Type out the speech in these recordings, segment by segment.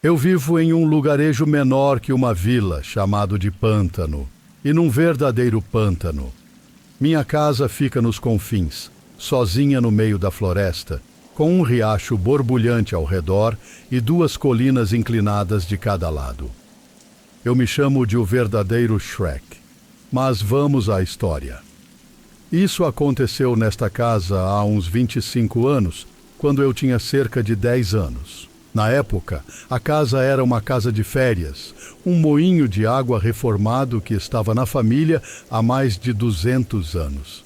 Eu vivo em um lugarejo menor que uma vila, chamado de Pântano, e num verdadeiro pântano. Minha casa fica nos confins, sozinha no meio da floresta, com um riacho borbulhante ao redor e duas colinas inclinadas de cada lado. Eu me chamo de o verdadeiro Shrek, mas vamos à história. Isso aconteceu nesta casa há uns 25 anos, quando eu tinha cerca de 10 anos. Na época, a casa era uma casa de férias, um moinho de água reformado que estava na família há mais de 200 anos.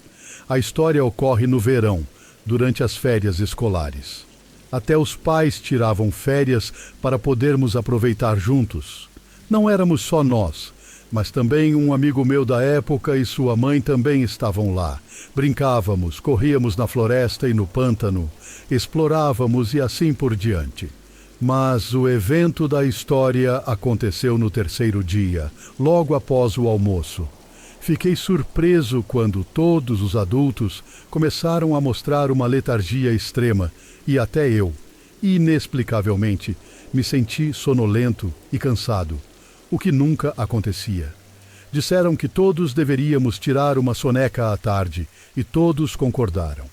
A história ocorre no verão, durante as férias escolares. Até os pais tiravam férias para podermos aproveitar juntos. Não éramos só nós, mas também um amigo meu da época e sua mãe também estavam lá. Brincávamos, corríamos na floresta e no pântano, explorávamos e assim por diante. Mas o evento da história aconteceu no terceiro dia, logo após o almoço. Fiquei surpreso quando todos os adultos começaram a mostrar uma letargia extrema, e até eu, inexplicavelmente, me senti sonolento e cansado, o que nunca acontecia. Disseram que todos deveríamos tirar uma soneca à tarde, e todos concordaram.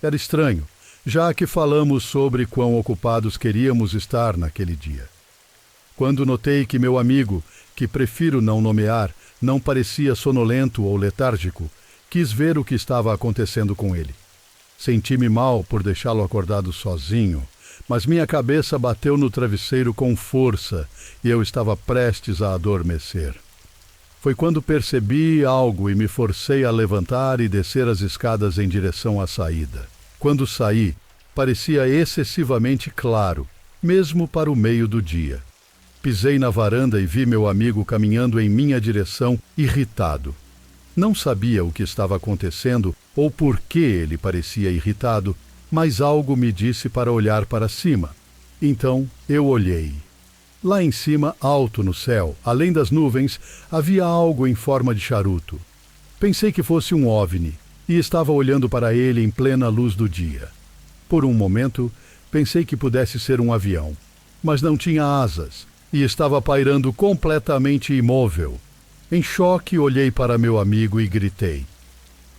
Era estranho, já que falamos sobre quão ocupados queríamos estar naquele dia. Quando notei que meu amigo, que prefiro não nomear, não parecia sonolento ou letárgico, quis ver o que estava acontecendo com ele. Senti-me mal por deixá-lo acordado sozinho, mas minha cabeça bateu no travesseiro com força e eu estava prestes a adormecer. Foi quando percebi algo e me forcei a levantar e descer as escadas em direção à saída. Quando saí, parecia excessivamente claro, mesmo para o meio do dia. Pisei na varanda e vi meu amigo caminhando em minha direção, irritado. Não sabia o que estava acontecendo ou por que ele parecia irritado, mas algo me disse para olhar para cima. Então eu olhei. Lá em cima, alto no céu, além das nuvens, havia algo em forma de charuto. Pensei que fosse um OVNI e estava olhando para ele em plena luz do dia. Por um momento, pensei que pudesse ser um avião, mas não tinha asas e estava pairando completamente imóvel. Em choque, olhei para meu amigo e gritei: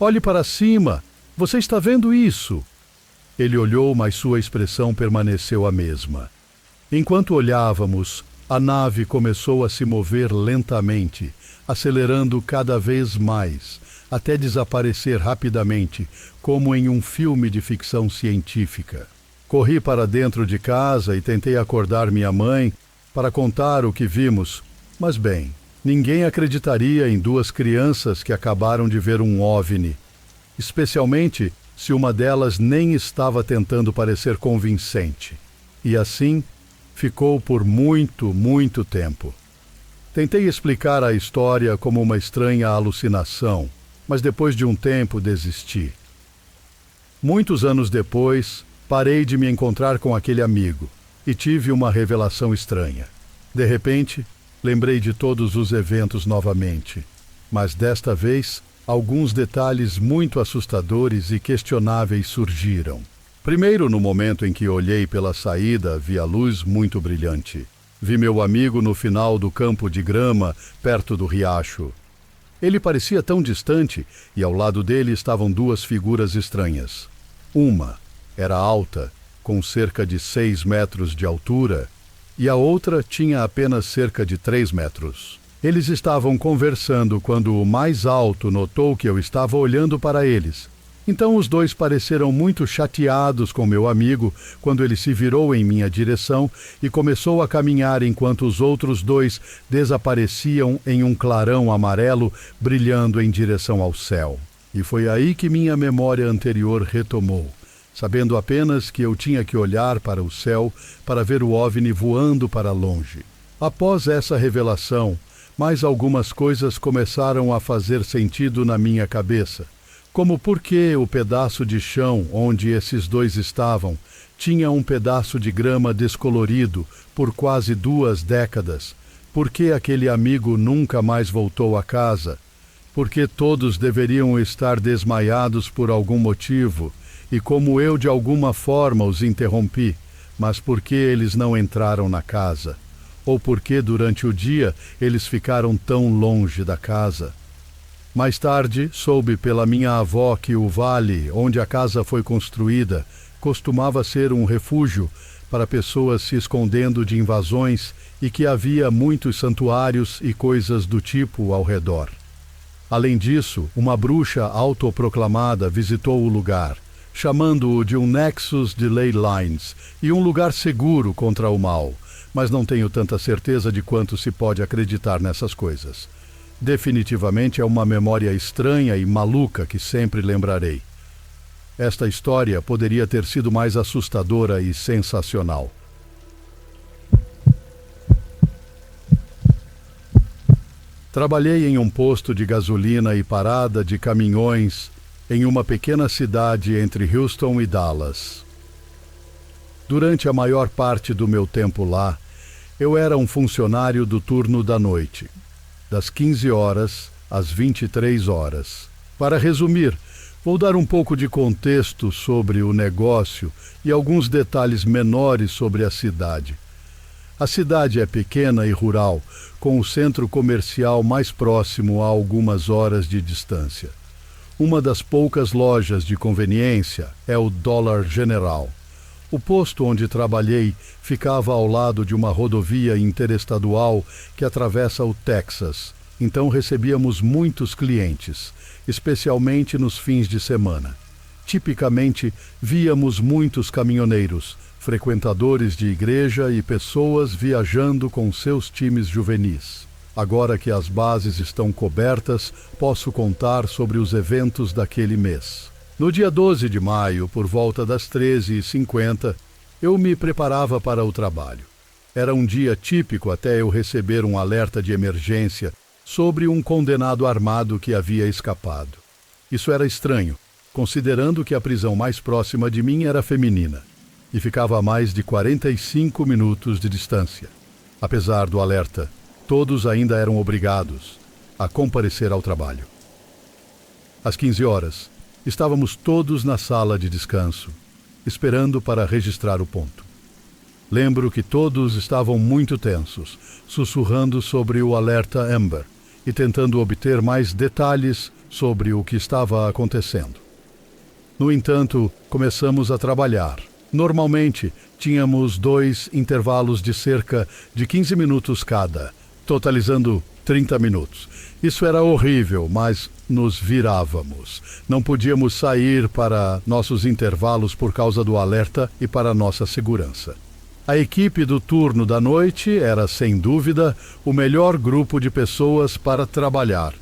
"Olhe para cima! Você está vendo isso?" Ele olhou, mas sua expressão permaneceu a mesma. Enquanto olhávamos, a nave começou a se mover lentamente, acelerando cada vez mais, até desaparecer rapidamente, como em um filme de ficção científica. Corri para dentro de casa e tentei acordar minha mãe para contar o que vimos, mas bem, ninguém acreditaria em duas crianças que acabaram de ver um OVNI, especialmente se uma delas nem estava tentando parecer convincente. E assim ficou por muito tempo. Tentei explicar a história como uma estranha alucinação, mas depois de um tempo desisti. Muitos anos depois, parei de me encontrar com aquele amigo e tive uma revelação estranha. De repente, lembrei de todos os eventos novamente, mas desta vez, alguns detalhes muito assustadores e questionáveis surgiram. Primeiro, no momento em que olhei pela saída, vi a luz muito brilhante. Vi meu amigo no final do campo de grama, perto do riacho. Ele parecia tão distante e ao lado dele estavam duas figuras estranhas. Uma era alta, com cerca de 6 metros de altura, e a outra tinha apenas cerca de 3 metros. Eles estavam conversando quando o mais alto notou que eu estava olhando para eles. Então os dois pareceram muito chateados com meu amigo quando ele se virou em minha direção e começou a caminhar enquanto os outros dois desapareciam em um clarão amarelo brilhando em direção ao céu. E foi aí que minha memória anterior retomou, sabendo apenas que eu tinha que olhar para o céu para ver o OVNI voando para longe. Após essa revelação, mais algumas coisas começaram a fazer sentido na minha cabeça. Como por que o pedaço de chão onde esses dois estavam tinha um pedaço de grama descolorido por quase 2 décadas? Por que aquele amigo nunca mais voltou a casa? Por que todos deveriam estar desmaiados por algum motivo? E como eu de alguma forma os interrompi, mas por que eles não entraram na casa? ou por que durante o dia eles ficaram tão longe da casa. Mais tarde, soube pela minha avó que o vale onde a casa foi construída costumava ser um refúgio para pessoas se escondendo de invasões e que havia muitos santuários e coisas do tipo ao redor. Além disso, uma bruxa autoproclamada visitou o lugar, chamando-o de um Nexus de Ley Lines e um lugar seguro contra o mal, mas não tenho tanta certeza de quanto se pode acreditar nessas coisas. Definitivamente é uma memória estranha e maluca que sempre lembrarei. Esta história poderia ter sido mais assustadora e sensacional. Trabalhei em um posto de gasolina e parada de caminhões em uma pequena cidade entre Houston e Dallas. Durante a maior parte do meu tempo lá, eu era um funcionário do turno da noite, das 15 horas às 23 horas. Para resumir, vou dar um pouco de contexto sobre o negócio e alguns detalhes menores sobre a cidade. A cidade é pequena e rural, com o centro comercial mais próximo a algumas horas de distância. Uma das poucas lojas de conveniência é o Dollar General. O posto onde trabalhei ficava ao lado de uma rodovia interestadual que atravessa o Texas, então recebíamos muitos clientes, especialmente nos fins de semana. Tipicamente, víamos muitos caminhoneiros, frequentadores de igreja e pessoas viajando com seus times juvenis. Agora que as bases estão cobertas, posso contar sobre os eventos daquele mês. No dia 12 de maio, por volta das 13h50, eu me preparava para o trabalho. Era um dia típico até eu receber um alerta de emergência sobre um condenado armado que havia escapado. Isso era estranho, considerando que a prisão mais próxima de mim era feminina, e ficava a mais de 45 minutos de distância. Apesar do alerta, todos ainda eram obrigados a comparecer ao trabalho. Às 15 horas, estávamos todos na sala de descanso, esperando para registrar o ponto. Lembro que todos estavam muito tensos, sussurrando sobre o alerta Amber e tentando obter mais detalhes sobre o que estava acontecendo. No entanto, começamos a trabalhar. Normalmente, tínhamos 2 intervalos de cerca de 15 minutos cada, totalizando 30 minutos. Isso era horrível, mas nos virávamos. Não podíamos sair para nossos intervalos por causa do alerta e para nossa segurança. A equipe do turno da noite era, sem dúvida, o melhor grupo de pessoas para trabalhar.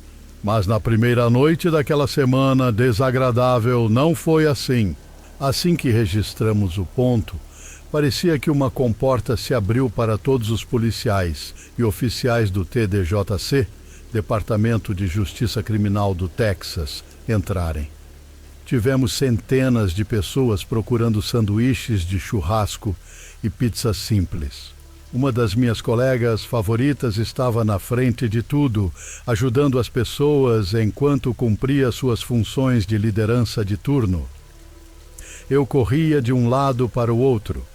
Mas na primeira noite daquela semana desagradável não foi assim. Assim que registramos o ponto, parecia que uma comporta se abriu para todos os policiais e oficiais do TDJC, Departamento de Justiça Criminal do Texas, entrarem. Tivemos centenas de pessoas procurando sanduíches de churrasco e pizza simples. Uma das minhas colegas favoritas estava na frente de tudo, ajudando as pessoas enquanto cumpria suas funções de liderança de turno. Eu corria de um lado para o outro,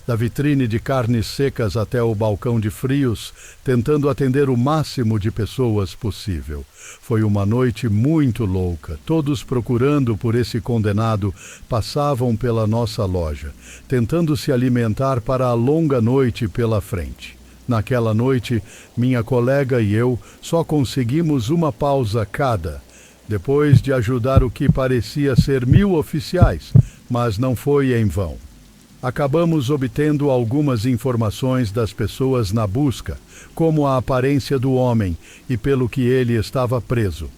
da vitrine de carnes secas até o balcão de frios, tentando atender o máximo de pessoas possível. Foi uma noite muito louca. Todos procurando por esse condenado passavam pela nossa loja, tentando se alimentar para a longa noite pela frente. Naquela noite, minha colega e eu só conseguimos uma pausa cada, depois de ajudar o que parecia ser 1000 oficiais, mas não foi em vão. Acabamos obtendo algumas informações das pessoas na busca, como a aparência do homem e pelo que ele estava preso.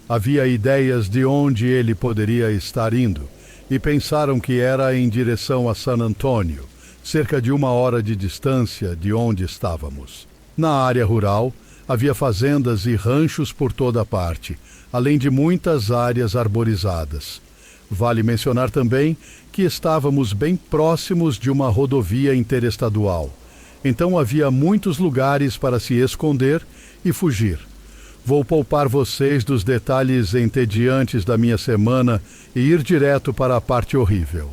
Havia ideias de onde ele poderia estar indo, e pensaram que era em direção a San Antonio, cerca de 1 hora de distância de onde estávamos. Na área rural, havia fazendas e ranchos por toda parte, além de muitas áreas arborizadas. Vale mencionar também que estávamos bem próximos de uma rodovia interestadual. Então havia muitos lugares para se esconder e fugir. Vou poupar vocês dos detalhes entediantes da minha semana e ir direto para a parte horrível.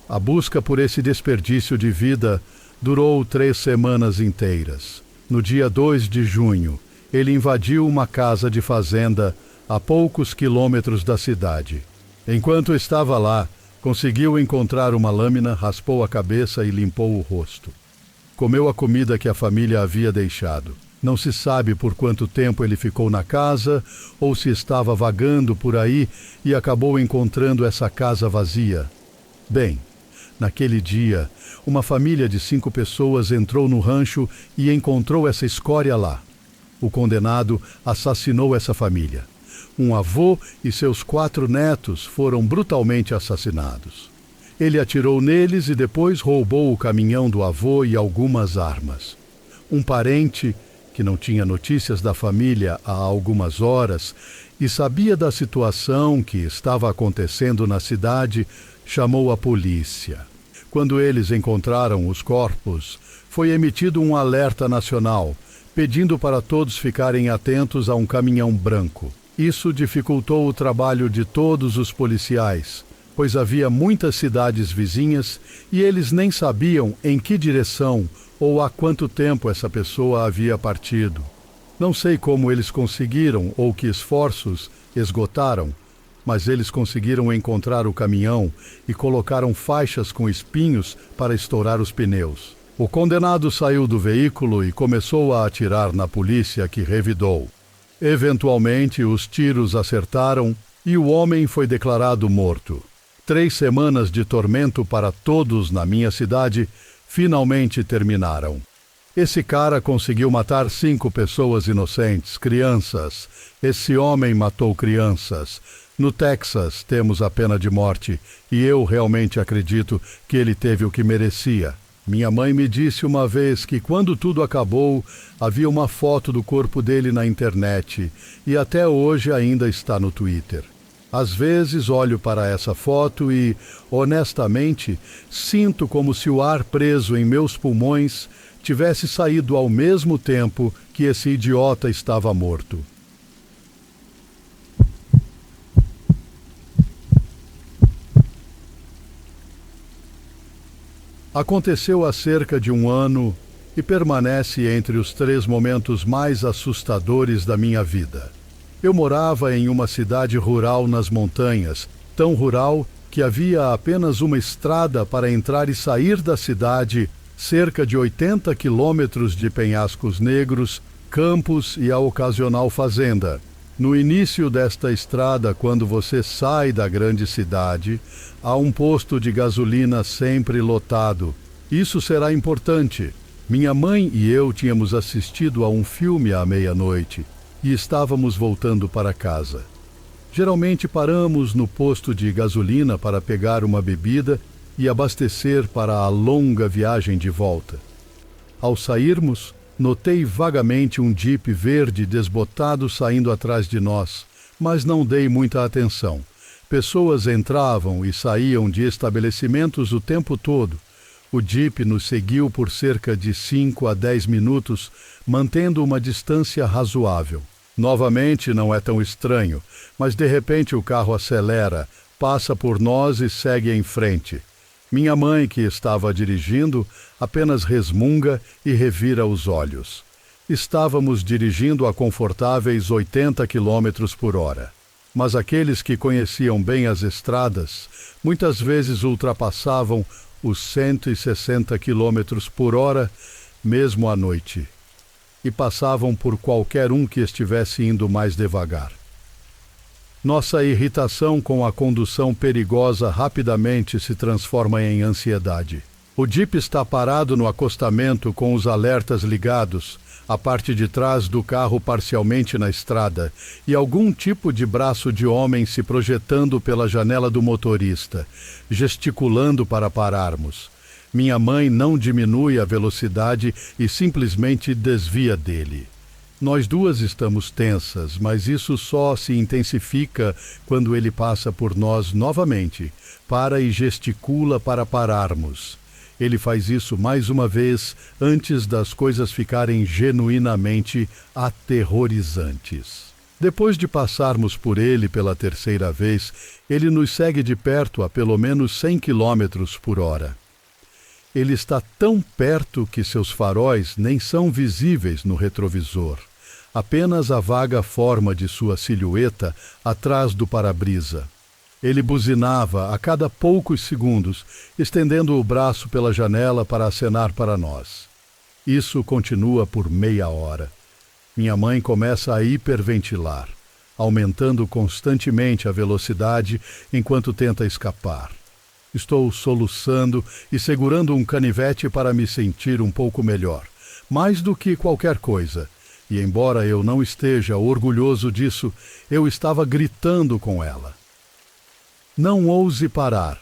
A busca por esse desperdício de vida durou 3 semanas inteiras. No dia 2 de junho, ele invadiu uma casa de fazenda a poucos quilômetros da cidade. Enquanto estava lá, conseguiu encontrar uma lâmina, raspou a cabeça e limpou o rosto. Comeu a comida que a família havia deixado. Não se sabe por quanto tempo ele ficou na casa ou se estava vagando por aí e acabou encontrando essa casa vazia. Bem, naquele dia, uma família de 5 pessoas entrou no rancho e encontrou essa escória lá. O condenado assassinou essa família. Um avô e seus 4 netos foram brutalmente assassinados. Ele atirou neles e depois roubou o caminhão do avô e algumas armas. Um parente, que não tinha notícias da família há algumas horas e sabia da situação que estava acontecendo na cidade, chamou a polícia. Quando eles encontraram os corpos, foi emitido um alerta nacional, pedindo para todos ficarem atentos a um caminhão branco. Isso dificultou o trabalho de todos os policiais, pois havia muitas cidades vizinhas e eles nem sabiam em que direção ou há quanto tempo essa pessoa havia partido. Não sei como eles conseguiram ou que esforços esgotaram, mas eles conseguiram encontrar o caminhão e colocaram faixas com espinhos para estourar os pneus. O condenado saiu do veículo e começou a atirar na polícia, que revidou. Eventualmente, os tiros acertaram e o homem foi declarado morto. 3 semanas de tormento para todos na minha cidade finalmente terminaram. Esse cara conseguiu matar 5 pessoas inocentes, crianças. Esse homem matou crianças. No Texas temos a pena de morte e eu realmente acredito que ele teve o que merecia. Minha mãe me disse uma vez que quando tudo acabou, havia uma foto do corpo dele na internet e até hoje ainda está no Twitter. Às vezes olho para essa foto e, honestamente, sinto como se o ar preso em meus pulmões tivesse saído ao mesmo tempo que esse idiota estava morto. Aconteceu há cerca de 1 ano e permanece entre os 3 momentos mais assustadores da minha vida. Eu morava em uma cidade rural nas montanhas, tão rural que havia apenas uma estrada para entrar e sair da cidade, cerca de 80 quilômetros de penhascos negros, campos e a ocasional fazenda. No início desta estrada, quando você sai da grande cidade, há um posto de gasolina sempre lotado. Isso será importante. Minha mãe e eu tínhamos assistido a um filme à meia-noite e estávamos voltando para casa. Geralmente paramos no posto de gasolina para pegar uma bebida e abastecer para a longa viagem de volta. Ao sairmos, notei vagamente um Jeep verde desbotado saindo atrás de nós, mas não dei muita atenção. Pessoas entravam e saíam de estabelecimentos o tempo todo. O Jeep nos seguiu por cerca de 5 a 10 minutos, mantendo uma distância razoável. Novamente não é tão estranho, mas de repente o carro acelera, passa por nós e segue em frente. Minha mãe, que estava dirigindo, apenas resmunga e revira os olhos. Estávamos dirigindo a confortáveis 80 km por hora. Mas aqueles que conheciam bem as estradas, muitas vezes ultrapassavam os 160 km por hora, mesmo à noite, e passavam por qualquer um que estivesse indo mais devagar. Nossa irritação com a condução perigosa rapidamente se transforma em ansiedade. O Jeep está parado no acostamento com os alertas ligados, a parte de trás do carro parcialmente na estrada e algum tipo de braço de homem se projetando pela janela do motorista, gesticulando para pararmos. Minha mãe não diminui a velocidade e simplesmente desvia dele. Nós duas estamos tensas, mas isso só se intensifica quando ele passa por nós novamente, para e gesticula para pararmos. Ele faz isso mais uma vez antes das coisas ficarem genuinamente aterrorizantes. Depois de passarmos por ele pela 3ª vez, ele nos segue de perto a pelo menos 100 km por hora. Ele está tão perto que seus faróis nem são visíveis no retrovisor. Apenas a vaga forma de sua silhueta atrás do para-brisa. Ele buzinava a cada poucos segundos, estendendo o braço pela janela para acenar para nós. Isso continua por meia hora. Minha mãe começa a hiperventilar, aumentando constantemente a velocidade enquanto tenta escapar. Estou soluçando e segurando um canivete para me sentir um pouco melhor, mais do que qualquer coisa. E embora eu não esteja orgulhoso disso, eu estava gritando com ela. Não ouse parar.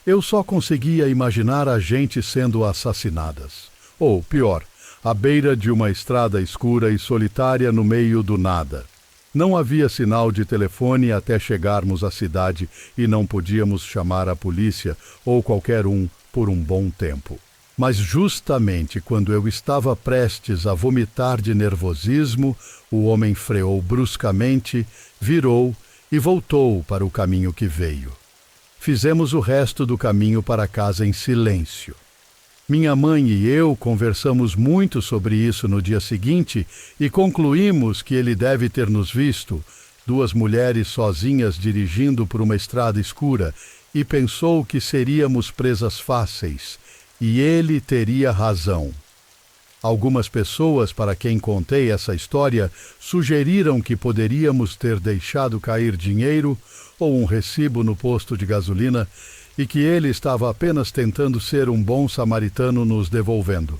Eu só conseguia imaginar a gente sendo assassinadas. Ou, pior, à beira de uma estrada escura e solitária no meio do nada. Não havia sinal de telefone até chegarmos à cidade e não podíamos chamar a polícia ou qualquer um por um bom tempo. Mas justamente quando eu estava prestes a vomitar de nervosismo, o homem freou bruscamente, virou e voltou para o caminho que veio. Fizemos o resto do caminho para casa em silêncio. Minha mãe e eu conversamos muito sobre isso no dia seguinte e concluímos que ele deve ter nos visto, duas mulheres sozinhas dirigindo por uma estrada escura, e pensou que seríamos presas fáceis, e ele teria razão. Algumas pessoas para quem contei essa história sugeriram que poderíamos ter deixado cair dinheiro ou um recibo no posto de gasolina e que ele estava apenas tentando ser um bom samaritano nos devolvendo.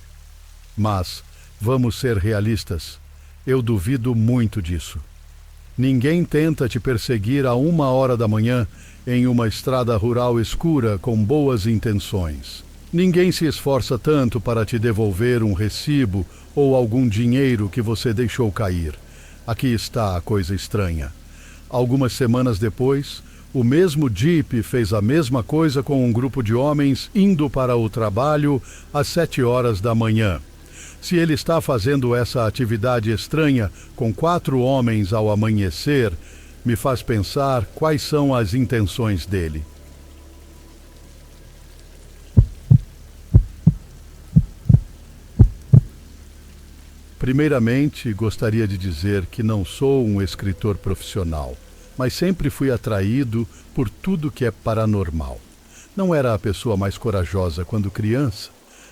Mas, vamos ser realistas, eu duvido muito disso. Ninguém tenta te perseguir a 1h da manhã em uma estrada rural escura com boas intenções. Ninguém se esforça tanto para te devolver um recibo ou algum dinheiro que você deixou cair. Aqui está a coisa estranha. Algumas semanas depois, o mesmo Jeep fez a mesma coisa com um grupo de homens indo para o trabalho às 7h da manhã. Se ele está fazendo essa atividade estranha com 4 homens ao amanhecer, me faz pensar quais são as intenções dele. Primeiramente, gostaria de dizer que não sou um escritor profissional, mas sempre fui atraído por tudo que é paranormal. Não era a pessoa mais corajosa quando criança,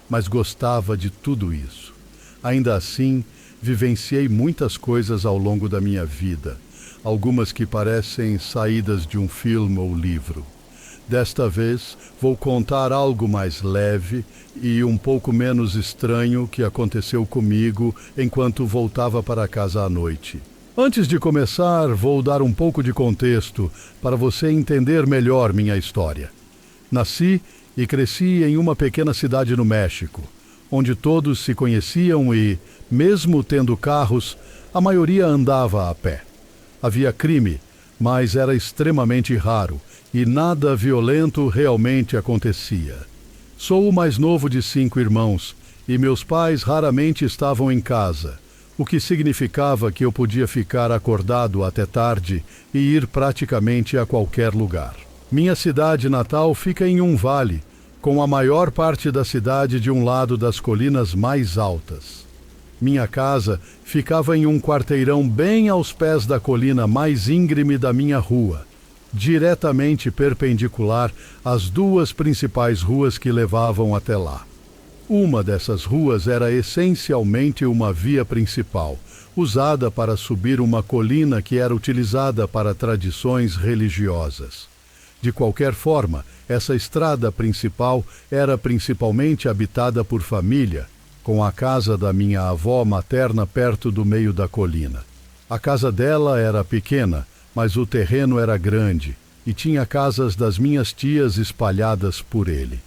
mas gostava de tudo isso. Ainda assim, vivenciei muitas coisas ao longo da minha vida, algumas que parecem saídas de um filme ou livro. Desta vez, vou contar algo mais leve e um pouco menos estranho que aconteceu comigo enquanto voltava para casa à noite. Antes de começar, vou dar um pouco de contexto para você entender melhor minha história. Nasci e cresci em uma pequena cidade no México, onde todos se conheciam e, mesmo tendo carros, a maioria andava a pé. Havia crime, mas era extremamente raro e nada violento realmente acontecia. Sou o mais novo de 5 irmãos e meus pais raramente estavam em casa, o que significava que eu podia ficar acordado até tarde e ir praticamente a qualquer lugar. Minha cidade natal fica em um vale, com a maior parte da cidade de um lado das colinas mais altas. Minha casa ficava em um quarteirão bem aos pés da colina mais íngreme da minha rua, diretamente perpendicular às 2 principais ruas que levavam até lá. Uma dessas ruas era essencialmente uma via principal, usada para subir uma colina que era utilizada para tradições religiosas. De qualquer forma, essa estrada principal era principalmente habitada por família, com a casa da minha avó materna perto do meio da colina. A casa dela era pequena, mas o terreno era grande e tinha casas das minhas tias espalhadas por ele.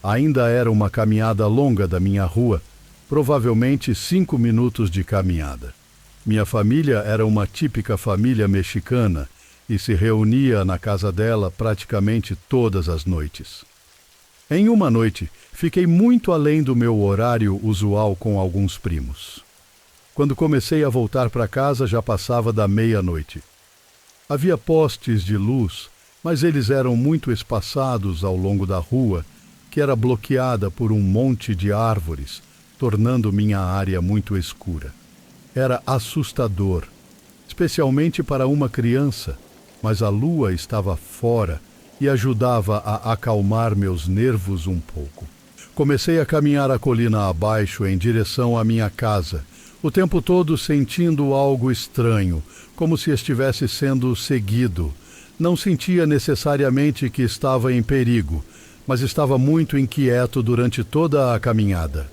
Ainda era uma caminhada longa da minha rua, provavelmente 5 minutos de caminhada. Minha família era uma típica família mexicana e se reunia na casa dela praticamente todas as noites. Em uma noite, fiquei muito além do meu horário usual com alguns primos. Quando comecei a voltar para casa, já passava da meia-noite. Havia postes de luz, mas eles eram muito espaçados ao longo da rua que era bloqueada por um monte de árvores, tornando minha área muito escura. Era assustador, especialmente para uma criança, mas a lua estava fora e ajudava a acalmar meus nervos um pouco. Comecei a caminhar a colina abaixo em direção à minha casa, o tempo todo sentindo algo estranho, como se estivesse sendo seguido. Não sentia necessariamente que estava em perigo, mas estava muito inquieto durante toda a caminhada.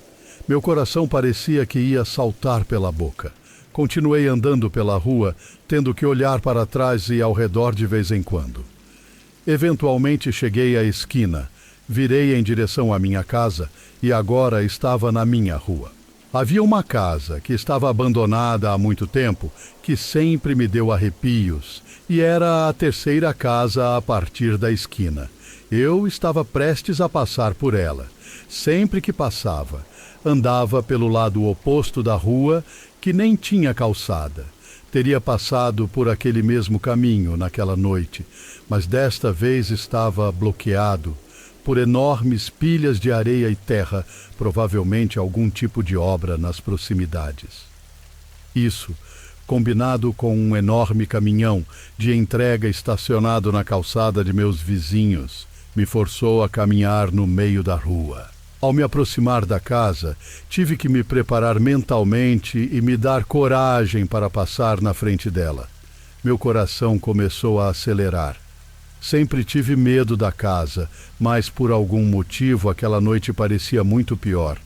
Meu coração parecia que ia saltar pela boca. Continuei andando pela rua, tendo que olhar para trás e ao redor de vez em quando. Eventualmente cheguei à esquina, virei em direção à minha casa e agora estava na minha rua. Havia uma casa que estava abandonada há muito tempo, que sempre me deu arrepios, e era a terceira casa a partir da esquina. Eu estava prestes a passar por ela. Sempre que passava, andava pelo lado oposto da rua, que nem tinha calçada. Teria passado por aquele mesmo caminho naquela noite, mas desta vez estava bloqueado por enormes pilhas de areia e terra, provavelmente algum tipo de obra nas proximidades. Isso, combinado com um enorme caminhão de entrega estacionado na calçada de meus vizinhos, me forçou a caminhar no meio da rua. Ao me aproximar da casa, tive que me preparar mentalmente e me dar coragem para passar na frente dela. Meu coração começou a acelerar. Sempre tive medo da casa, mas por algum motivo aquela noite parecia muito pior.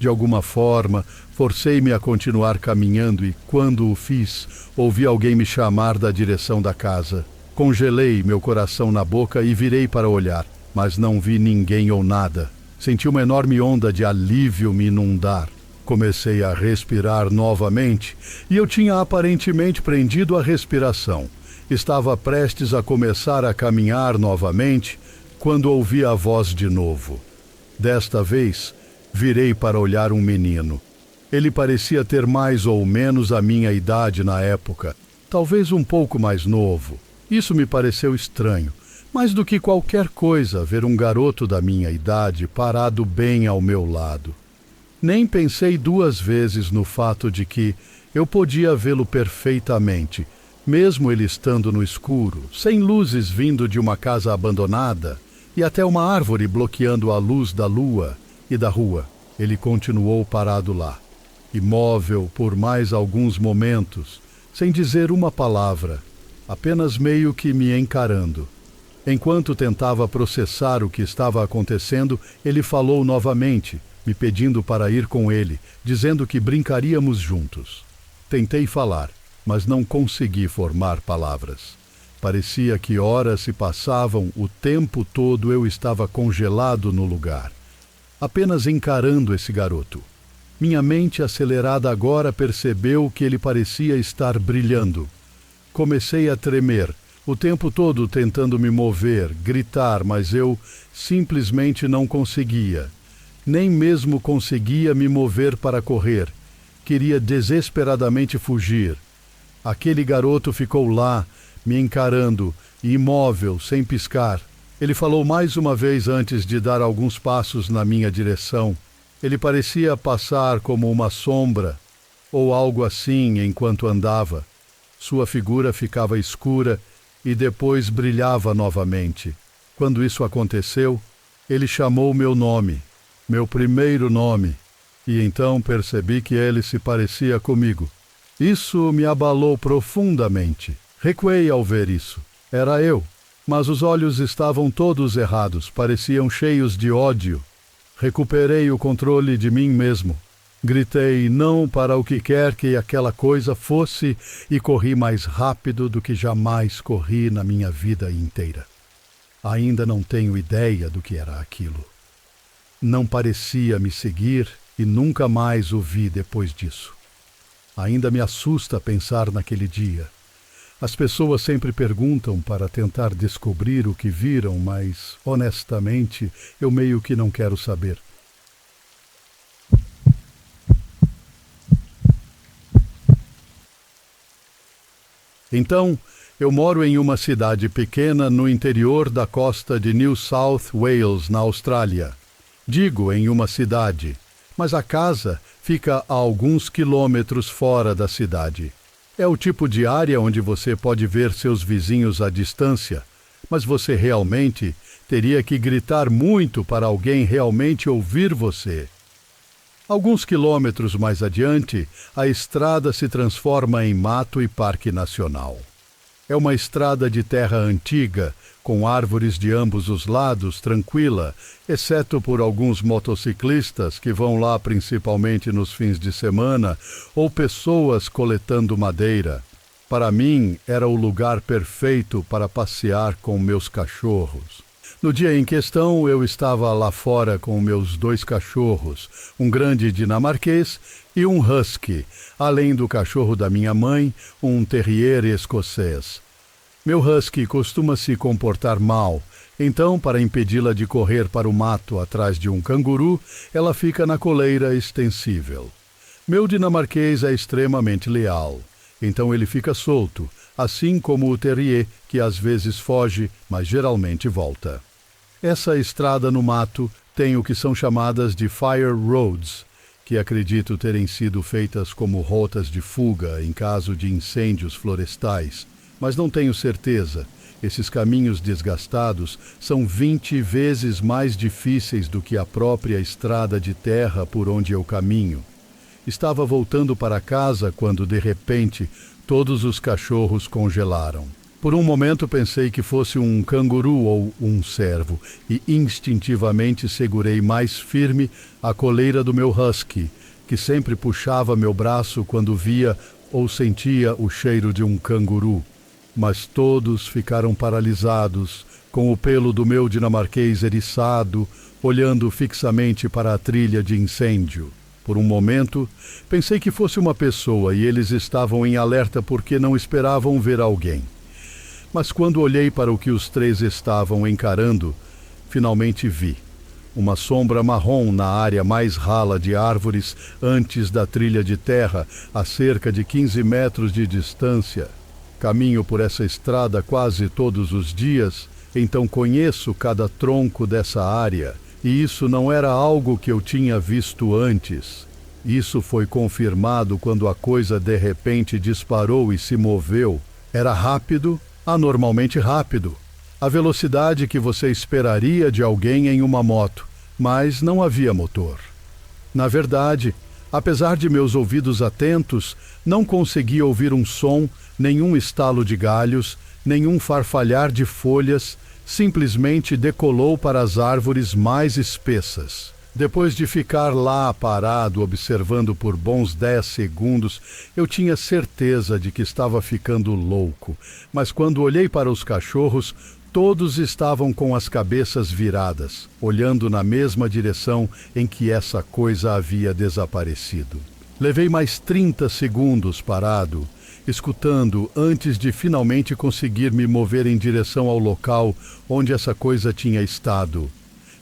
De alguma forma, forcei-me a continuar caminhando e, quando o fiz, ouvi alguém me chamar da direção da casa. Congelei meu coração na boca e virei para olhar, mas não vi ninguém ou nada. Senti uma enorme onda de alívio me inundar. Comecei a respirar novamente e eu tinha aparentemente prendido a respiração. Estava prestes a começar a caminhar novamente quando ouvi a voz de novo. Desta vez, virei para olhar um menino. Ele parecia ter mais ou menos a minha idade na época, talvez um pouco mais novo. Isso me pareceu estranho. Mais do que qualquer coisa, ver um garoto da minha idade parado bem ao meu lado. Nem pensei duas vezes no fato de que eu podia vê-lo perfeitamente, mesmo ele estando no escuro, sem luzes vindo de uma casa abandonada e até uma árvore bloqueando a luz da lua e da rua. Ele continuou parado lá, imóvel por mais alguns momentos, sem dizer uma palavra, apenas meio que me encarando. Enquanto tentava processar o que estava acontecendo, ele falou novamente, me pedindo para ir com ele, dizendo que brincaríamos juntos. Tentei falar, mas não consegui formar palavras. Parecia que horas se passavam, o tempo todo eu estava congelado no lugar, apenas encarando esse garoto. Minha mente acelerada agora percebeu que ele parecia estar brilhando. Comecei a tremer, o tempo todo tentando me mover, gritar, mas eu simplesmente não conseguia. Nem mesmo conseguia me mover para correr. Queria desesperadamente fugir. Aquele garoto ficou lá, me encarando, imóvel, sem piscar. Ele falou mais uma vez antes de dar alguns passos na minha direção. Ele parecia passar como uma sombra, ou algo assim, enquanto andava. Sua figura ficava escura e depois brilhava novamente. Quando isso aconteceu, ele chamou meu nome, meu primeiro nome, e então percebi que ele se parecia comigo. Isso me abalou profundamente. Recuei ao ver isso. Era eu, mas os olhos estavam todos errados, pareciam cheios de ódio. Recuperei o controle de mim mesmo. Gritei não para o que quer que aquela coisa fosse e corri mais rápido do que jamais corri na minha vida inteira. Ainda não tenho ideia do que era aquilo. Não parecia me seguir e nunca mais o vi depois disso. Ainda me assusta pensar naquele dia. As pessoas sempre perguntam para tentar descobrir o que viram, mas, honestamente, eu meio que não quero saber. Então, eu moro em uma cidade pequena no interior da costa de New South Wales, na Austrália. Digo em uma cidade, mas a casa fica a alguns quilômetros fora da cidade. É o tipo de área onde você pode ver seus vizinhos à distância, mas você realmente teria que gritar muito para alguém realmente ouvir você. Alguns quilômetros mais adiante, a estrada se transforma em mato e parque nacional. É uma estrada de terra antiga, com árvores de ambos os lados, tranquila, exceto por alguns motociclistas que vão lá principalmente nos fins de semana, ou pessoas coletando madeira. Para mim, era o lugar perfeito para passear com meus cachorros. No dia em questão, eu estava lá fora com meus 2 cachorros, um grande dinamarquês e um husky, além do cachorro da minha mãe, um terrier escocês. Meu husky costuma se comportar mal, então, para impedi-la de correr para o mato atrás de um canguru, ela fica na coleira extensível. Meu dinamarquês é extremamente leal, então ele fica solto, assim como o terrier, que às vezes foge, mas geralmente volta. Essa estrada no mato tem o que são chamadas de fire roads, que acredito terem sido feitas como rotas de fuga em caso de incêndios florestais, mas não tenho certeza. Esses caminhos desgastados são 20 vezes mais difíceis do que a própria estrada de terra por onde eu caminho. Estava voltando para casa quando, de repente, todos os cachorros congelaram. Por um momento pensei que fosse um canguru ou um cervo e instintivamente segurei mais firme a coleira do meu husky, que sempre puxava meu braço quando via ou sentia o cheiro de um canguru. Mas todos ficaram paralisados, com o pelo do meu dinamarquês eriçado, olhando fixamente para a trilha de incêndio. Por um momento, pensei que fosse uma pessoa e eles estavam em alerta porque não esperavam ver alguém. Mas quando olhei para o que os 3 estavam encarando, finalmente vi uma sombra marrom na área mais rala de árvores antes da trilha de terra, a cerca de 15 metros de distância. Caminho por essa estrada quase todos os dias, então conheço cada tronco dessa área, e isso não era algo que eu tinha visto antes. Isso foi confirmado quando a coisa de repente disparou e se moveu. Era rápido, anormalmente rápido, a velocidade que você esperaria de alguém em uma moto, mas não havia motor. Na verdade, apesar de meus ouvidos atentos, não conseguia ouvir um som, nenhum estalo de galhos, nenhum farfalhar de folhas, simplesmente decolou para as árvores mais espessas. Depois de ficar lá parado observando por bons 10 segundos, eu tinha certeza de que estava ficando louco. Mas quando olhei para os cachorros, todos estavam com as cabeças viradas, olhando na mesma direção em que essa coisa havia desaparecido. Levei mais 30 segundos parado, escutando antes de finalmente conseguir me mover em direção ao local onde essa coisa tinha estado.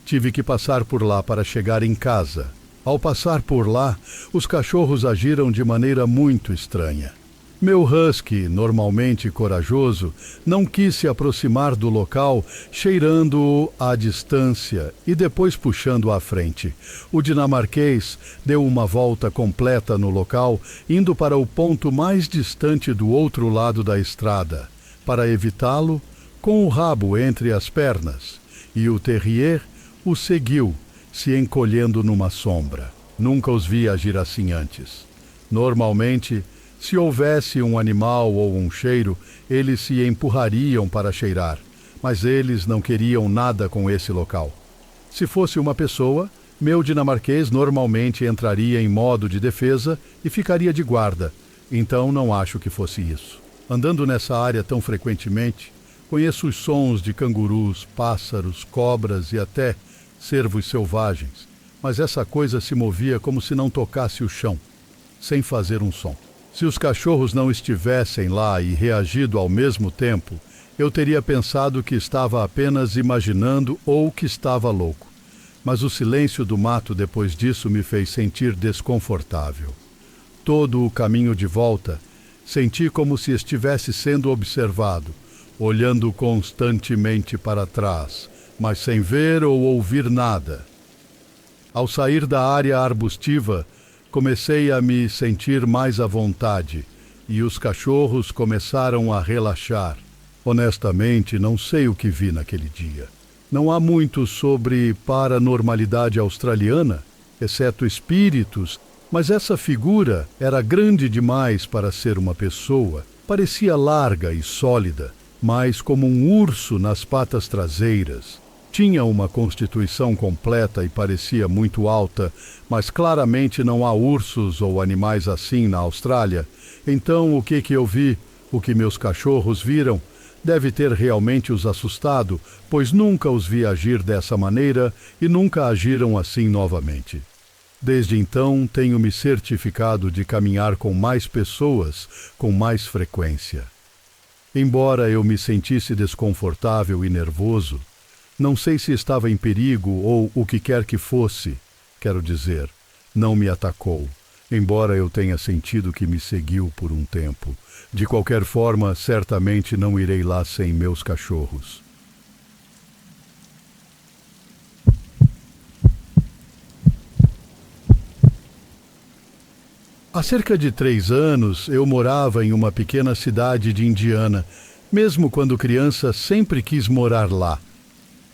Tive que passar por lá para chegar em casa. Ao passar por lá, os cachorros agiram de maneira muito estranha. Meu husky, normalmente corajoso, não quis se aproximar do local, cheirando-o à distância e depois puxando à frente. O dinamarquês deu uma volta completa no local, indo para o ponto mais distante do outro lado da estrada, para evitá-lo, com o rabo entre as pernas, e o terrier o seguiu, se encolhendo numa sombra. Nunca os vi agir assim antes. Normalmente, se houvesse um animal ou um cheiro, eles se empurrariam para cheirar, mas eles não queriam nada com esse local. Se fosse uma pessoa, meu dinamarquês normalmente entraria em modo de defesa e ficaria de guarda, então não acho que fosse isso. Andando nessa área tão frequentemente, conheço os sons de cangurus, pássaros, cobras e até cervos selvagens, mas essa coisa se movia como se não tocasse o chão, sem fazer um som. Se os cachorros não estivessem lá e reagido ao mesmo tempo, eu teria pensado que estava apenas imaginando ou que estava louco. Mas o silêncio do mato depois disso me fez sentir desconfortável. Todo o caminho de volta, senti como se estivesse sendo observado, olhando constantemente para trás, mas sem ver ou ouvir nada. Ao sair da área arbustiva, comecei a me sentir mais à vontade e os cachorros começaram a relaxar. Honestamente, não sei o que vi naquele dia. Não há muito sobre paranormalidade australiana, exceto espíritos, mas essa figura era grande demais para ser uma pessoa. Parecia larga e sólida, mais como um urso nas patas traseiras. Tinha uma constituição completa e parecia muito alta, mas claramente não há ursos ou animais assim na Austrália. Então, o que eu vi, o que meus cachorros viram, deve ter realmente os assustado, pois nunca os vi agir dessa maneira e nunca agiram assim novamente. Desde então, tenho me certificado de caminhar com mais pessoas com mais frequência. Embora eu me sentisse desconfortável e nervoso, não sei se estava em perigo ou o que quer que fosse, quero dizer, não me atacou, embora eu tenha sentido que me seguiu por um tempo. De qualquer forma, certamente não irei lá sem meus cachorros. Há cerca de 3 anos, eu morava em uma pequena cidade de Indiana. Mesmo quando criança, sempre quis morar lá.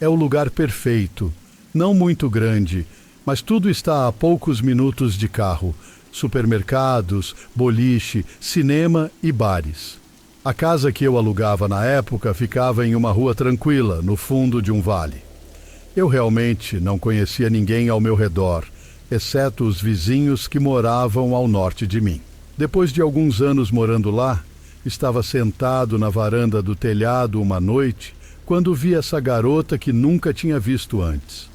É o lugar perfeito, não muito grande, mas tudo está a poucos minutos de carro. Supermercados, boliche, cinema e bares. A casa que eu alugava na época ficava em uma rua tranquila, no fundo de um vale. Eu realmente não conhecia ninguém ao meu redor, exceto os vizinhos que moravam ao norte de mim. Depois de alguns anos morando lá, estava sentado na varanda do telhado uma noite, quando vi essa garota que nunca tinha visto antes.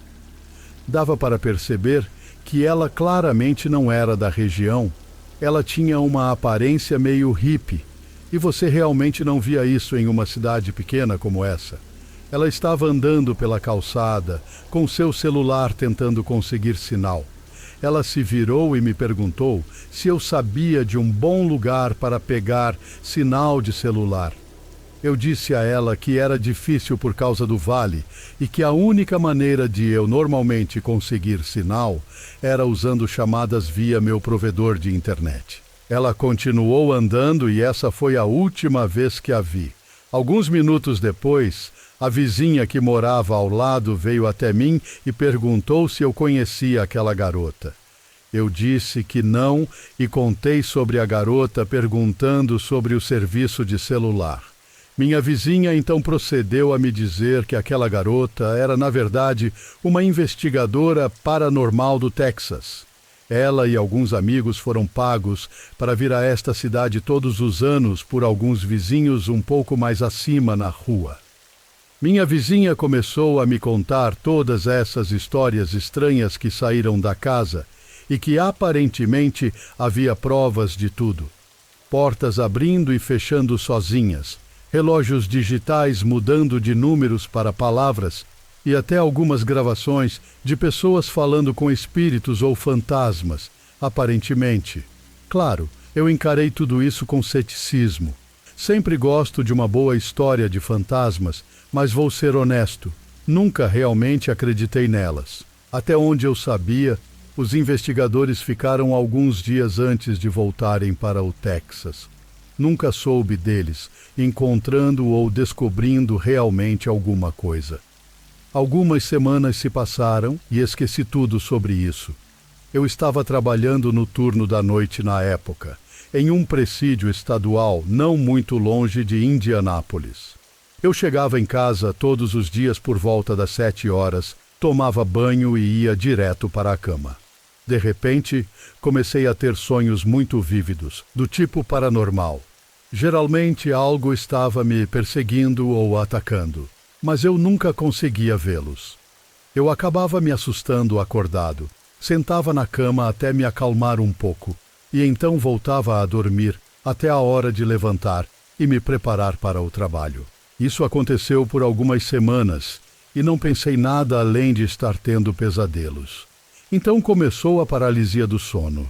Dava para perceber que ela claramente não era da região. Ela tinha uma aparência meio hippie, e você realmente não via isso em uma cidade pequena como essa. Ela estava andando pela calçada, com seu celular tentando conseguir sinal. Ela se virou e me perguntou se eu sabia de um bom lugar para pegar sinal de celular. Eu disse a ela que era difícil por causa do vale e que a única maneira de eu normalmente conseguir sinal era usando chamadas via meu provedor de internet. Ela continuou andando e essa foi a última vez que a vi. Alguns minutos depois, a vizinha que morava ao lado veio até mim e perguntou se eu conhecia aquela garota. Eu disse que não e contei sobre a garota perguntando sobre o serviço de celular. Minha vizinha então procedeu a me dizer que aquela garota era, na verdade, uma investigadora paranormal do Texas. Ela e alguns amigos foram pagos para vir a esta cidade todos os anos por alguns vizinhos um pouco mais acima na rua. Minha vizinha começou a me contar todas essas histórias estranhas que saíram da casa e que aparentemente havia provas de tudo. Portas abrindo e fechando sozinhas, relógios digitais mudando de números para palavras e até algumas gravações de pessoas falando com espíritos ou fantasmas, aparentemente. Claro, eu encarei tudo isso com ceticismo. Sempre gosto de uma boa história de fantasmas, mas vou ser honesto, nunca realmente acreditei nelas. Até onde eu sabia, os investigadores ficaram alguns dias antes de voltarem para o Texas. Nunca soube deles, encontrando ou descobrindo realmente alguma coisa. Algumas semanas se passaram e esqueci tudo sobre isso. Eu estava trabalhando no turno da noite na época, em um presídio estadual não muito longe de Indianápolis. Eu chegava em casa todos os dias por volta das 7 horas, tomava banho e ia direto para a cama. De repente, comecei a ter sonhos muito vívidos, do tipo paranormal. Geralmente algo estava me perseguindo ou atacando, mas eu nunca conseguia vê-los. Eu acabava me assustando acordado, sentava na cama até me acalmar um pouco, e então voltava a dormir até a hora de levantar e me preparar para o trabalho. Isso aconteceu por algumas semanas, e não pensei nada além de estar tendo pesadelos. Então começou a paralisia do sono.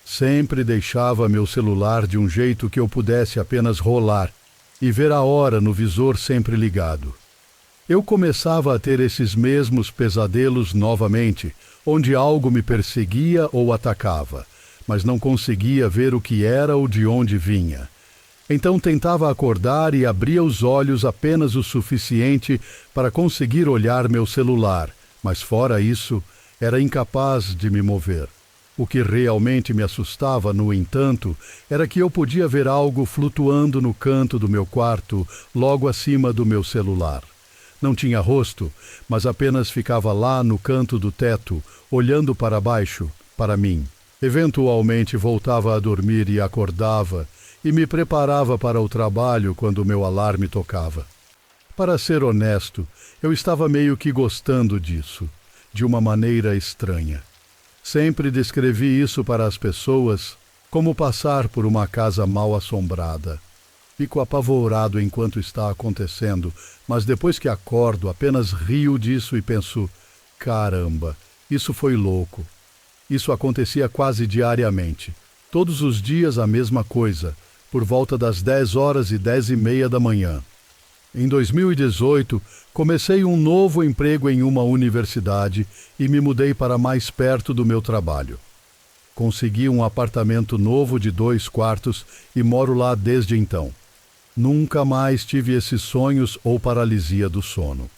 Sempre deixava meu celular de um jeito que eu pudesse apenas rolar e ver a hora no visor sempre ligado. Eu começava a ter esses mesmos pesadelos novamente, onde algo me perseguia ou atacava, mas não conseguia ver o que era ou de onde vinha. Então tentava acordar e abria os olhos apenas o suficiente para conseguir olhar meu celular, mas fora isso, era incapaz de me mover. O que realmente me assustava, no entanto, era que eu podia ver algo flutuando no canto do meu quarto, logo acima do meu celular. Não tinha rosto, mas apenas ficava lá no canto do teto, olhando para baixo, para mim. Eventualmente voltava a dormir e acordava, e me preparava para o trabalho quando o meu alarme tocava. Para ser honesto, eu estava meio que gostando disso, de uma maneira estranha. Sempre descrevi isso para as pessoas como passar por uma casa mal assombrada. Fico apavorado enquanto está acontecendo, mas depois que acordo apenas rio disso e penso, caramba, isso foi louco. Isso acontecia quase diariamente. Todos os dias a mesma coisa, por volta das 10h10 da manhã. Em 2018, comecei um novo emprego em uma universidade e me mudei para mais perto do meu trabalho. Consegui um apartamento novo de 2 quartos e moro lá desde então. Nunca mais tive esses sonhos ou paralisia do sono.